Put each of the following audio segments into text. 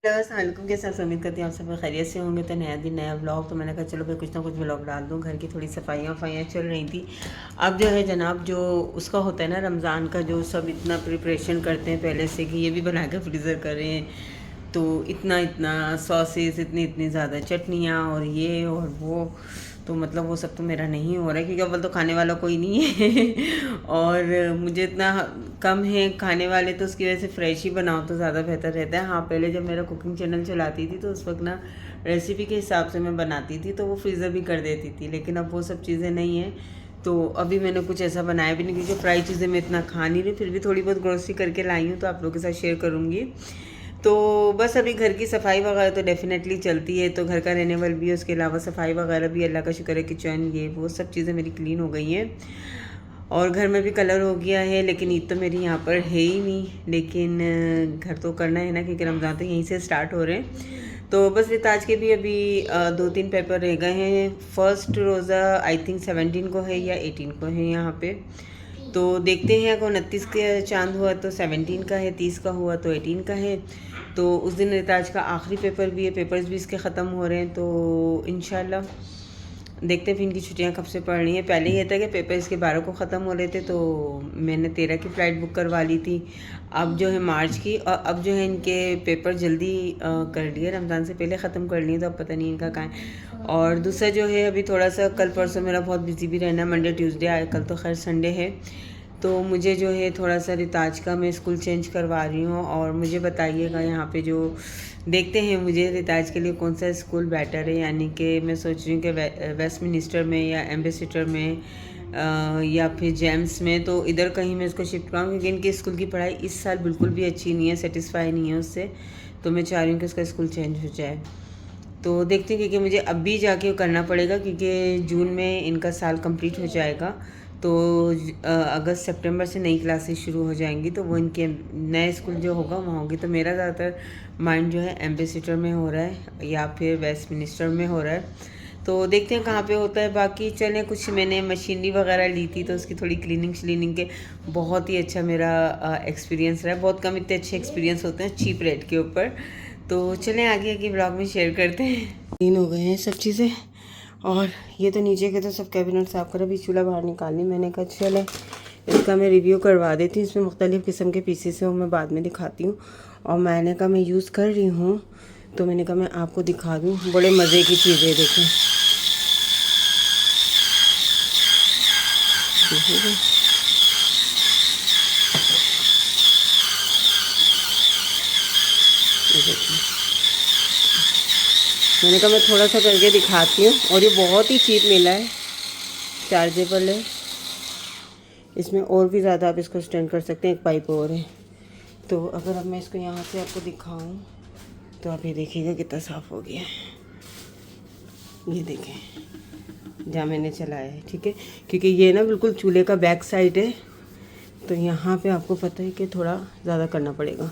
अस्सलामुअलैकुम, के साथ उम्मीद करती हूँ आप सब खैरियत से होंगे। तो नया दिन नया व्लॉग, तो मैंने कहा चलो भाई कुछ ना कुछ व्लॉग डाल दूँ। घर की थोड़ी सफाइयाँ वफाइयाँ चल रही थी। अब जो है जनाब, जो उसका होता है ना रमज़ान का, जो सब इतना प्रिपरेशन करते हैं पहले से कि ये भी बना के फ्रीज़र कर रहे हैं, तो इतना इतना सॉसेस, इतनी इतनी ज़्यादा चटनियाँ और ये और वो, तो मतलब वो सब तो मेरा नहीं हो रहा है, क्योंकि अव्वल तो खाने वाला कोई नहीं है और मुझे इतना कम है खाने वाले, तो उसकी वजह से फ्रेश ही बनाओ तो ज़्यादा बेहतर रहता है। हाँ, पहले जब मेरा कुकिंग चैनल चलाती थी तो उस वक्त ना रेसिपी के हिसाब से मैं बनाती थी, तो वो फ्रीज़र भी कर देती थी, लेकिन अब वो सब चीज़ें नहीं हैं। तो अभी मैंने कुछ ऐसा बनाया भी नहीं, क्योंकि फ्राई चीज़ें मैं इतना खा नहीं रही, फिर भी थोड़ी बहुत ग्रोसरी करके लाई हूँ, तो आप लोगों के साथ शेयर करूँगी। तो बस अभी घर की सफाई वगैरह तो डेफ़िनेटली चलती है, तो घर का रिन्यूअल भी है, उसके अलावा सफाई वगैरह भी, अल्लाह का शुक्र है, किचन ये वो सब चीज़ें मेरी क्लीन हो गई हैं और घर में भी कलर हो गया है। लेकिन ईद तो मेरी यहाँ पर है ही नहीं, लेकिन घर तो करना है ना, क्योंकि रमज़ान तो यहीं से स्टार्ट हो रहे हैं। तो बस रिताज के भी अभी 2-3 पेपर रह गए हैं। फर्स्ट रोज़ा आई थिंक 17 को है या 18 को है यहाँ पे, तो देखते हैं। अगर 29 के चांद हुआ तो 17 का है, 30 का हुआ तो 18 का है। तो उस दिन रिताज का आखिरी पेपर भी है, पेपर्स भी इसके ख़त्म हो रहे हैं, तो इंशाल्लाह देखते हैं फिर इनकी छुट्टियां कब से पड़ रही हैं। पहले ये था कि पेपर इसके 12 को ख़त्म हो रहे थे, तो मैंने 13 की फ़्लाइट बुक करवा ली थी। अब जो है मार्च की, और अब जो है इनके पेपर जल्दी कर लिए, रमज़ान से पहले ख़त्म कर लिए, तो अब पता नहीं इनका कहाँ है। और दूसरा जो है, अभी थोड़ा सा कल परसों मेरा बहुत बिजी भी रहना है, मंडे ट्यूसडे आए, कल तो खैर संडे है, तो मुझे जो है थोड़ा सा रिताज का मैं स्कूल चेंज करवा रही हूँ। और मुझे बताइएगा यहाँ पे जो देखते हैं मुझे रिताज के लिए कौन सा स्कूल बेटर है, यानी कि मैं सोच रही हूँ कि वेस्ट मिनिस्टर में या एम्बेसडर में या फिर जेम्स में, तो इधर कहीं मैं इसको शिफ्ट कराऊँ, क्योंकि इनके स्कूल की पढ़ाई इस साल बिल्कुल भी अच्छी नहीं है, सेटिस्फाई नहीं है उससे। तो मैं चाह रही हूँ कि उसका स्कूल चेंज हो जाए। तो देखते हैं, क्योंकि मुझे अभी जाके करना पड़ेगा, क्योंकि जून में इनका साल कंप्लीट हो जाएगा, तो अगस्त सितंबर से नई क्लासेस शुरू हो जाएंगी, तो वो इनके नए स्कूल जो होगा वहाँ होगी। तो मेरा ज़्यादातर माइंड जो है एम्बेसडर में हो रहा है या फिर वेस्ट मिनिस्टर में हो रहा है, तो देखते हैं कहाँ पे होता है। बाकी चलें, कुछ मैंने मशीनरी वगैरह ली थी, तो उसकी थोड़ी क्लीनिंग के बहुत ही अच्छा मेरा एक्सपीरियंस रहा है। बहुत कम इतने अच्छे एक्सपीरियंस होते हैं चीप रेट के ऊपर। तो चलें आगे आगे ब्लॉग में शेयर करते हैं। क्लीन हो गए हैं सब चीज़ें, और ये तो नीचे के तो सब कैबिनेट साफ़ कर, अभी चूल्हा बाहर निकालनी। मैंने कहा चले इसका मैं रिव्यू करवा देती हूँ, इसमें मुख्तलिफ़ किस्म के पीसेस हैं, वो मैं बाद में दिखाती हूँ। और मैंने कहा मैं यूज़ कर रही हूँ, तो मैंने कहा मैं आपको दिखा दूँ। बड़े मज़े की चीज़ें देखें, मैंने कहा मैं थोड़ा सा करके दिखाती हूँ। और ये बहुत ही चीप मिला है, चार्जेबल है, इसमें और भी ज़्यादा आप इसको स्टैंड कर सकते हैं, एक पाइप और है। तो अगर अब मैं इसको यहाँ से आपको दिखाऊं, तो आप ये देखिएगा कितना साफ़ हो गया है। ये देखें जहाँ मैंने चलाया है, ठीक है, क्योंकि ये ना बिल्कुल चूल्हे का बैक साइड है, तो यहाँ पे आपको पता है कि थोड़ा ज़्यादा करना पड़ेगा।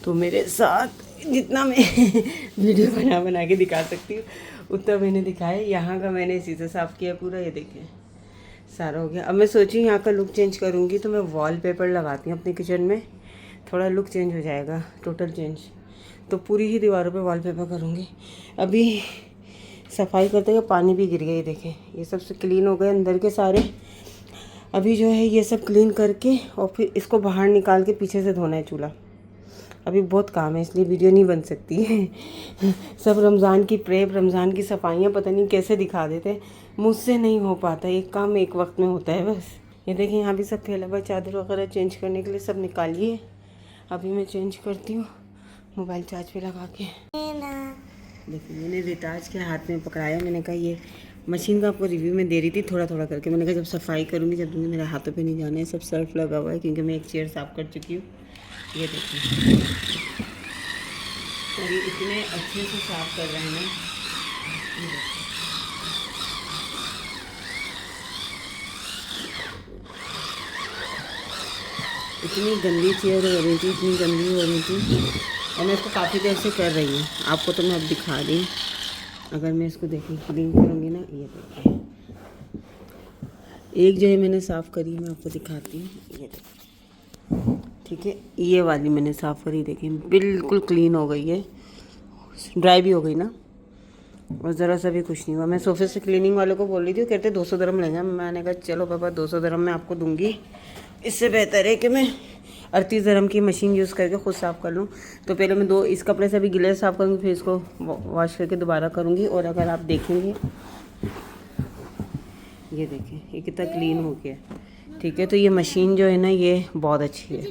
तो मेरे साथ जितना मैं वीडियो बना के दिखा सकती हूँ उतना मैंने दिखाया। यहाँ का मैंने इसी से साफ़ किया पूरा, ये देखें सारा हो गया। अब मैं सोची यहाँ का लुक चेंज करूँगी, तो मैं वॉलपेपर लगाती हूँ अपने किचन में, थोड़ा लुक चेंज हो जाएगा, टोटल चेंज। तो पूरी ही दीवारों पे वॉलपेपर करूँगी। अभी सफाई करते हुए पानी भी गिर गया, ये देखें, ये सबसे क्लीन हो गए अंदर के सारे। अभी जो है ये सब क्लीन करके और फिर इसको बाहर निकाल के पीछे से धोना है चूल्हा। अभी बहुत काम है, इसलिए वीडियो नहीं बन सकती है। सब रमज़ान की प्रेप, रमज़ान की सफाइयाँ पता नहीं कैसे दिखा देते हैं, मुझसे नहीं हो पाता, एक काम एक वक्त में होता है बस। ये देखिए यहाँ भी सब फैला हुआ, चादर वगैरह चेंज करने के लिए सब निकालिए। अभी मैं चेंज करती हूँ, मोबाइल चार्ज पे लगा के। देखिए मैंने रिताज के हाथ में पकड़ाया, मैंने कहा ये मशीन का आपको रिव्यू में दे रही थी थोड़ा थोड़ा करके। मैंने कहा जब सफाई करूँगी, जब दूँगी, मेरे हाथों पे नहीं जाना है। सब सर्फ लगा हुआ है, क्योंकि मैं एक चेयर साफ़ कर चुकी हूँ। ये देखिए, और ये इतने अच्छे से साफ़ कर रहे हैं ना, इतनी गंदी चेयर हो रही थी, इतनी गंदी हो रही थी, और मैं इसको काफ़ी देर से कर रही हूँ। आपको तो मैं अब दिखा रही हूँ, अगर मैं इसको देखिए क्लीन करूँगी ना, ये देखिए एक जो है मैंने साफ़ करी, मैं आपको दिखाती हूँ, ये देखिए, ठीक है, ये वाली मैंने साफ़ करी, देखिए बिल्कुल क्लीन हो गई है। ड्राई भी हो गई ना, और ज़रा सा भी कुछ नहीं हुआ। मैं सोफे से क्लीनिंग वालों को बोल रही थी, कहते 200 dirham लेंगे। मैंने कहा चलो बाबा 200 dirham मैं आपको दूंगी, इससे बेहतर है कि मैं 38 dirham की मशीन यूज़ करके खुद साफ़ कर लूँ। तो पहले मैं इस कपड़े से भी गिले साफ़ करूँगी, फिर इसको वॉश करके दोबारा करूँगी। और अगर आप देखेंगे, ये देखें ये कितना क्लीन हो गया, ठीक है। तो ये मशीन जो है ना ये बहुत अच्छी है।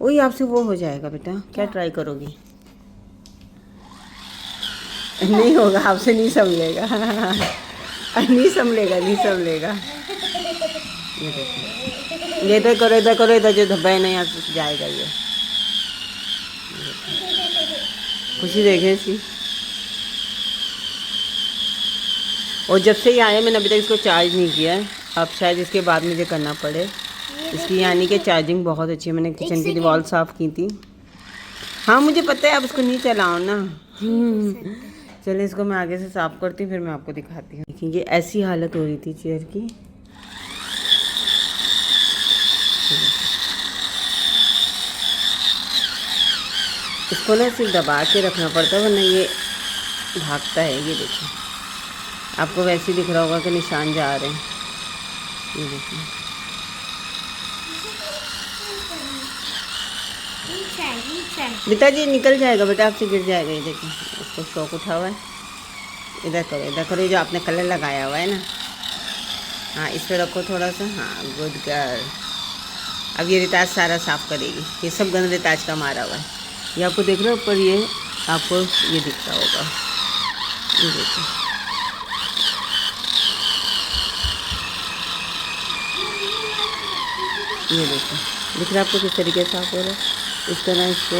वही आपसे वो हो जाएगा बेटा, क्या ट्राई करोगी? नहीं होगा, आपसे नहीं संभलेगा। नहीं संभलेगा, नहीं संभलेगा। ये देखो, ये इधर करो, इधर करो, इधर जो धब्बा है ना यहाँ से जाएगा ये। खुशी देखें इसकी। और जब से ये आया मैंने अभी तक इसको चार्ज नहीं किया है। अब शायद इसके बाद मुझे करना पड़े इसकी, यानी कि चार्जिंग बहुत अच्छी है। मैंने किचन की दीवार साफ़ की थी। हाँ मुझे पता है, अब उसको नहीं चलाओ ना। चलिए इसको मैं आगे से साफ़ करती हूँ, फिर मैं आपको दिखाती हूँ। देखिए ये ऐसी हालत हो रही थी चेयर की। इसको ना सिर्फ दबा के रखना पड़ता है, वरना ये भागता है। ये देखिए, आपको वैसे ही दिख रहा होगा कि निशान जा रहे हैं। ये देखिए, बेटा जी निकल जाएगा बेटा, आपसे गिर जाएगा। ये देखिए उसको शौक उठा हुआ है। इधर करो, इधर करो, ये जो आपने कलर लगाया हुआ है ना, हाँ इस पर रखो थोड़ा सा। हाँ गुड गर्ल। अब ये रिताज सारा साफ़ करेगी। ये सब गंद रिताज का मारा हुआ है। ये आपको देख रहे हो ऊपर, ये आपको ये दिख रहा होगा। ये देखिए, ये देखिए दिख रहा है आपको किस तरीके से साफ़ हो रहा है। इस तरह इसको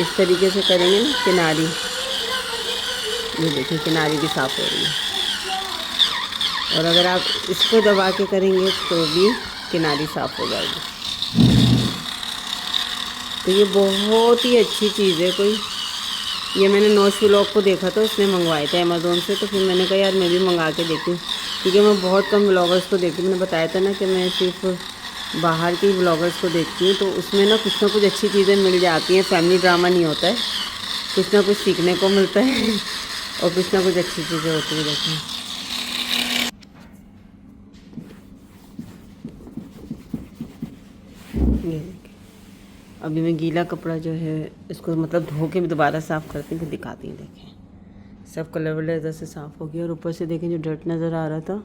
इस तरीके से करेंगे ना किनारी। ये देखिए किनारी भी साफ़ हो रही है। और अगर आप इसको दबा के करेंगे तो भी किनारी साफ़ हो जाएगी। तो ये बहुत ही अच्छी चीज़ है। कोई ये मैंने नौश व्लॉग को देखा था, उसने मंगवाए थे अमेज़ोन से। तो फिर मैंने कहा यार मैं भी मंगा के देखती हूँ, क्योंकि मैं बहुत कम व्लॉगर्स को देखती हूँ। मैंने बताया था ना कि मैं सिर्फ बाहर के व्लॉगर्स को देखती हूँ। तो उसमें ना कुछ अच्छी चीज़ें मिल जाती हैं। फैमिली ड्रामा नहीं होता है, कुछ ना कुछ सीखने को मिलता है और कुछ ना कुछ अच्छी चीज़ें होती हैं। देखिए ये देखिए, अभी मैं गीला कपड़ा जो है इसको मतलब धो के भी दोबारा साफ़ करती हूँ, फिर दिखाती हूँ। देखें सब कलर वलर इधर से साफ़ हो गया, और ऊपर से देखें जो डर्ट नज़र आ रहा था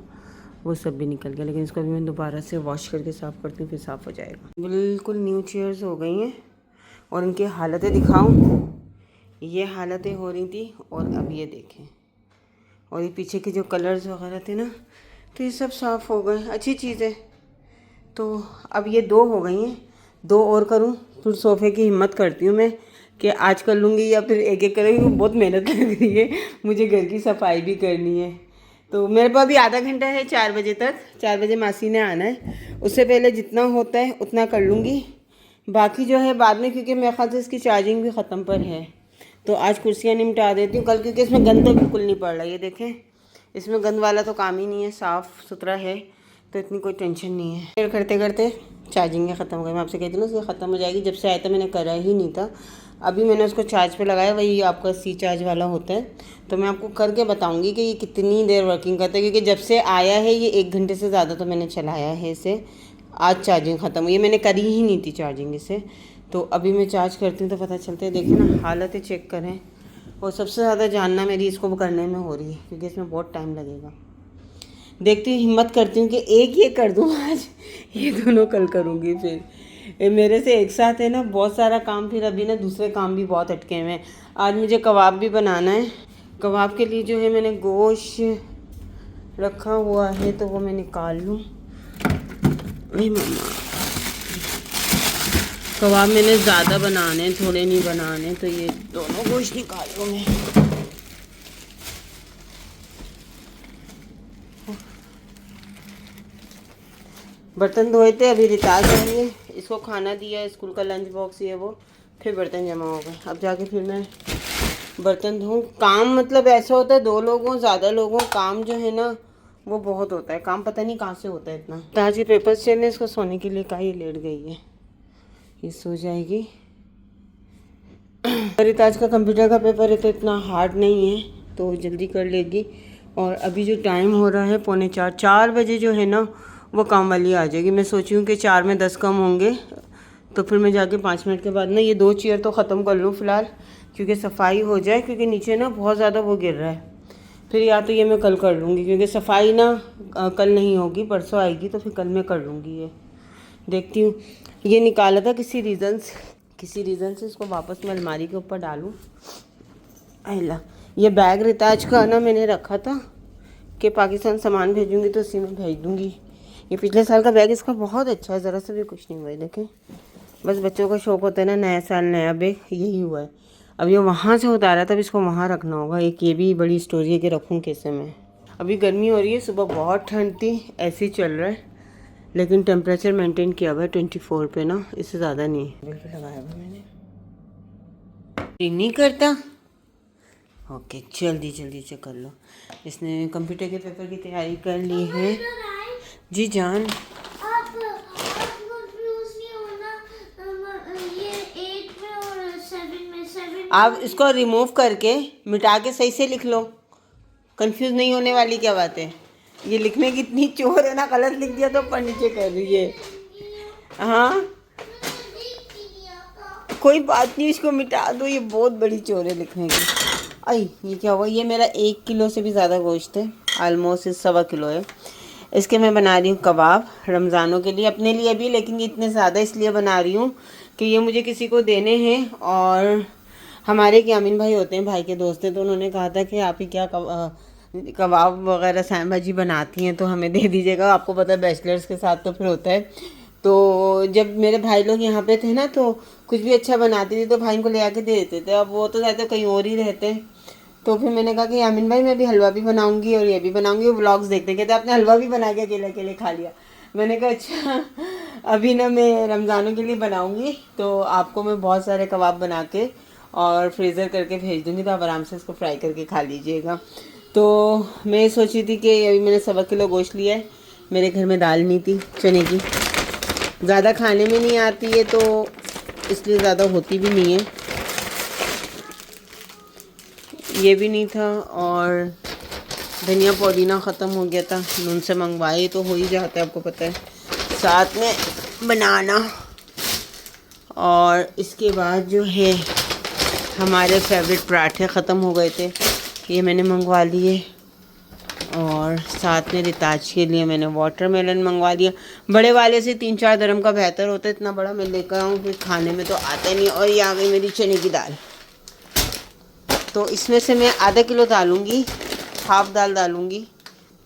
वो सब भी निकल गया। लेकिन इसको अभी मैं दोबारा से वॉश करके साफ़ करती हूँ, फिर साफ़ हो जाएगा। बिल्कुल न्यू चेयर्स हो गई हैं, और इनकी हालतें दिखाऊँ, ये हालतें हो रही थी। और अब ये देखें, और ये पीछे के जो कलर्स वगैरह थे ना, तो ये सब साफ़ हो गए। अच्छी चीज़ है। तो अब ये 2 हो गई हैं, 2 और करूँ फिर सोफ़े की हिम्मत करती हूँ मैं कि आज कर लूँगी या फिर एक करूँगी। बहुत मेहनत लग रही है, मुझे घर की सफाई भी करनी है। तो मेरे पास अभी आधा घंटा है, 4 बजे तक। 4 बजे मासी ने आना है, उससे पहले जितना होता है उतना कर लूँगी। बाकी जो है बाद में, क्योंकि मेरे ख्याल से इसकी चार्जिंग भी ख़त्म पर है। तो आज कुर्सियाँ निपटा देती हूँ कल, क्योंकि इसमें गंद तो बिल्कुल नहीं पड़ रहा। ये देखें इसमें गंद वाला तो काम ही नहीं है, साफ़ सुथरा है, तो इतनी कोई टेंशन नहीं है। फिर करते करते चार्जिंग ख़त्म हो गई। मैं आपसे कहती हूँ ना उसकी ख़त्म हो जाएगी। जब से आया था मैंने करा ही नहीं था। अभी मैंने उसको चार्ज पे लगाया, वही आपका सी चार्ज वाला होता है। तो मैं आपको करके बताऊंगी कि ये कितनी देर वर्किंग करता है, क्योंकि जब से आया है ये 1 घंटे से ज़्यादा तो मैंने चलाया है इसे। आज चार्जिंग ख़त्म हुई है, मैंने करी ही नहीं थी चार्जिंग इसे। तो अभी मैं चार्ज करती हूँ तो पता चलता है। देखिए ना हालतें चेक करें। और सबसे ज़्यादा जानना मेरी इसको करने में हो रही है, क्योंकि इसमें बहुत टाइम लगेगा। देखती हूँ, हिम्मत करती हूँ कि एक ये कर दूँ आज, ये दोनों कल करूँगी। फिर ये मेरे से एक साथ है ना बहुत सारा काम, फिर अभी ना दूसरे काम भी बहुत अटके हुए हैं। आज मुझे कबाब भी बनाना है। कबाब के लिए जो है मैंने गोश्त रखा हुआ है, तो वो मैं निकाल लूँ। अरे मम्मा, कबाब मैंने ज़्यादा बनाने, थोड़े नहीं बनाने, तो ये दोनों गोश्त निकाल लूँ मैं। बर्तन धोए थे, अभी रिताज है, इसको खाना दिया, स्कूल का लंच बॉक्स ये वो, फिर बर्तन जमा हो गए। अब जाके फिर मैं बर्तन धोऊँ। काम मतलब ऐसा होता है 2 लोगों ज़्यादा लोगों, काम जो है ना वो बहुत होता है। काम पता नहीं कहाँ से होता है इतना। ताज के पेपर्स चलने, इसको सोने के लिए कहा, ये लेट गई है, ये सो जाएगी। रिताज का कंप्यूटर का पेपर है तो इतना हार्ड नहीं है, तो जल्दी कर लेगी। और अभी जो टाइम हो रहा है 3:45 बजे जो है ना वो काम वाली आ जाएगी। मैं सोची हूँ कि 4 में 10 कम होंगे, तो फिर मैं जाके 5 मिनट के बाद ना ये 2 चेयर तो ख़त्म कर लूँ फ़िलहाल, क्योंकि सफाई हो जाए, क्योंकि नीचे ना बहुत ज़्यादा वो गिर रहा है। फिर या तो ये मैं कल कर लूँगी, क्योंकि सफाई ना कल नहीं होगी, परसों आएगी, तो फिर कल मैं कर लूँगी। ये देखती हूँ, ये निकाला था किसी रीज़न से इसको वापस मैं अलमारी के ऊपर डालूँ। अल्लाह, ये बैग रिताज का ना मैंने रखा था कि पाकिस्तान सामान भेजूँगी तो उसी में भेज दूँगी। ये पिछले साल का बैग इसका बहुत अच्छा है, ज़रा सा भी कुछ नहीं हुआ है। देखें, बस बच्चों का शौक़ होता है ना, नया साल नया बैग, यही हुआ है। अब ये वहाँ से उतारा तब इसको वहाँ रखना होगा। एक ये भी बड़ी स्टोरी है कि रखूँ कैसे मैं। अभी गर्मी हो रही है, सुबह बहुत ठंड थी, ऐसे ही चल रहा है, लेकिन टेम्परेचर मेंटेन किया हुआ है 24 पे ना, इससे ज़्यादा नहीं। बिल्कुल लगाया हुआ मैंने, नहीं करता। ओके, जल्दी से कर लो। इसने कंप्यूटर के पेपर की तैयारी कर ली है। जी जान, आप इसको रिमूव करके मिटा के सही से लिख लो, कंफ्यूज नहीं होने वाली क्या बात है। ये लिखने की इतनी चोर है ना, गलत लिख दिया तो ऊपर नीचे कर रही है। हाँ कोई बात नहीं, इसको मिटा दो, ये बहुत बड़ी चोर है लिखने की। आई, ये क्या हुआ, ये मेरा 1 किलो से भी ज़्यादा गोश्त है, ऑलमोस्ट 1.25 किलो है। इसके मैं बना रही हूँ कबाब रमज़ानों के लिए, अपने लिए भी, लेकिन ये इतने ज़्यादा इसलिए बना रही हूँ कि ये मुझे किसी को देने हैं। और हमारे एक यामीन भाई होते हैं, भाई के दोस्त हैं, तो उन्होंने कहा था कि आप ही क्या कबाब वगैरह साईं भाजी बनाती हैं तो हमें दे दीजिएगा। आपको पता है बैचलर्स के साथ तो फिर होता है। तो जब मेरे भाई लोग यहाँ पे थे ना, तो कुछ भी अच्छा बनाती थी तो भाई को ले आके दे देते थे। अब वो तो ज़्यादा कहीं और ही रहते हैं, तो फिर मैंने कहा कि यामीन भाई मैं भी हलवा भी बनाऊंगी और ये भी बनाऊंगी। वो व्लॉग्स देखते कहते आपने हलवा भी बना के अकेले अकेले खा लिया। मैंने कहा अच्छा, अभी ना मैं रमज़ानों के लिए बनाऊंगी तो आपको मैं बहुत सारे कबाब बना के और फ्रीज़र करके भेज दूँगी, तो आप आराम से इसको फ्राई करके खा लीजिएगा। तो मैं सोची थी कि अभी मैंने 1.25 किलो गोश्त लिया है, मेरे घर में दाल नहीं थी चने की, ज़्यादा खाने में नहीं आती है तो इसलिए ज़्यादा होती भी नहीं है। ये भी नहीं था, और धनिया पुदीना ख़त्म हो गया था, उनसे मंगवाए तो हो ही जाता है, आपको पता है। साथ में बनाना, और इसके बाद जो है हमारे फेवरेट पराठे ख़त्म हो गए थे, ये मैंने मंगवा लिए। और साथ में रिताज के लिए मैंने वाटरमेलन मंगवा लिया। बड़े वाले से 3-4 दरम का बेहतर होता है, इतना बड़ा मैं लेकर आऊँ फिर खाने में तो आता ही नहीं। और ये आ गई मेरी चने की दाल, तो इसमें से मैं आधा किलो डालूँगी, हाफ दाल डालूँगी,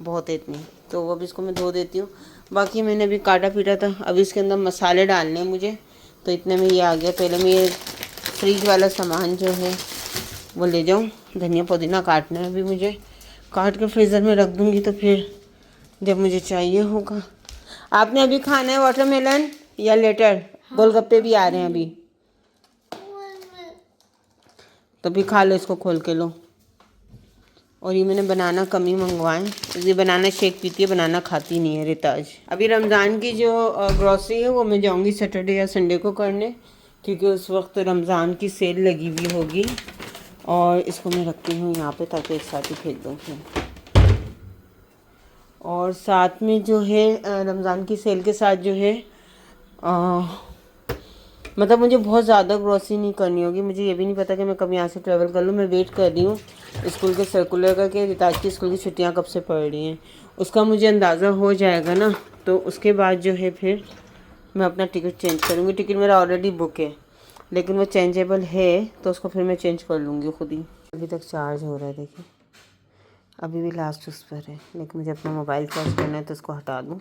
बहुत है इतनी। तो अब इसको मैं धो देती हूँ। बाकी मैंने अभी काटा पीटा था, अब इसके अंदर मसाले डालने हैं मुझे, तो इतने में ये आ गया। पहले मैं ये फ्रीज वाला सामान जो है वो ले जाऊँ। धनिया पुदीना काटना है, अभी मुझे काट के फ्रीज़र में रख दूँगी, तो फिर जब मुझे चाहिए होगा। आपने अभी खाना है वाटरमेलन या लेटर? गोलगप्पे भी आ रहे हैं अभी, तो भी खा लो, इसको खोल के लो। और ये मैंने बनाना कम ही मंगवाए, ये बनाना शेक पीती है, बनाना खाती नहीं है रिताज। अभी रमज़ान की जो ग्रॉसरी है वो मैं जाऊँगी सैटरडे या संडे को करने, क्योंकि उस वक्त रमज़ान की सेल लगी हुई होगी। और इसको मैं रखती हूँ यहाँ पे ताकि एक साथ ही फेंक दूँ फिर। और साथ में जो है रमज़ान की सेल के साथ जो है मतलब मुझे बहुत ज़्यादा ग्रॉसरी नहीं करनी होगी। मुझे ये भी नहीं पता कि मैं कब यहाँ से ट्रैवल कर लूँ। मैं वेट कर रही हूँ स्कूल के सर्कुलर का कि रिताज की स्कूल की छुट्टियाँ कब से पड़ रही हैं, उसका मुझे अंदाज़ा हो जाएगा ना, तो उसके बाद जो है फिर मैं अपना टिकट चेंज करूँगी। टिकट मेरा ऑलरेडी बुक है, लेकिन वो चेंजेबल है तो उसको फिर मैं चेंज कर लूँगी खुद ही। अभी तक चार्ज हो रहा है, देखिए अभी भी लास्ट उस पर है, लेकिन मुझे अपना मोबाइल चार्ज करना है तो उसको हटा दूँ।